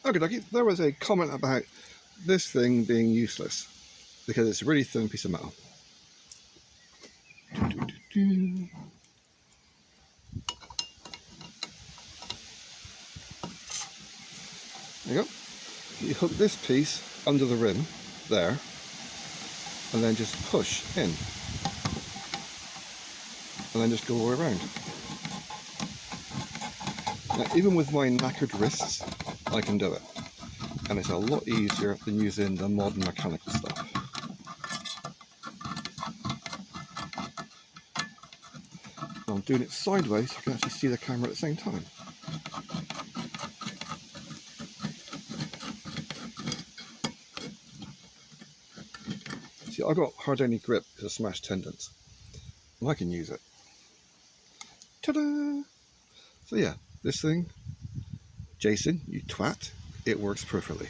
Okay, there was a comment about this thing being useless because it's a really thin piece of metal. There you go. You hook this piece under the rim there and then just push in and then just go all the way around. Now, even with my knackered wrists, I can do it, and it's a lot easier than using the modern mechanical stuff. I'm doing it sideways so I can actually see the camera at the same time. See, I've got hard-only grip because of smashed tendons, and I can use it. Ta-da! So yeah, this thing, Jason, you twat, it works perfectly.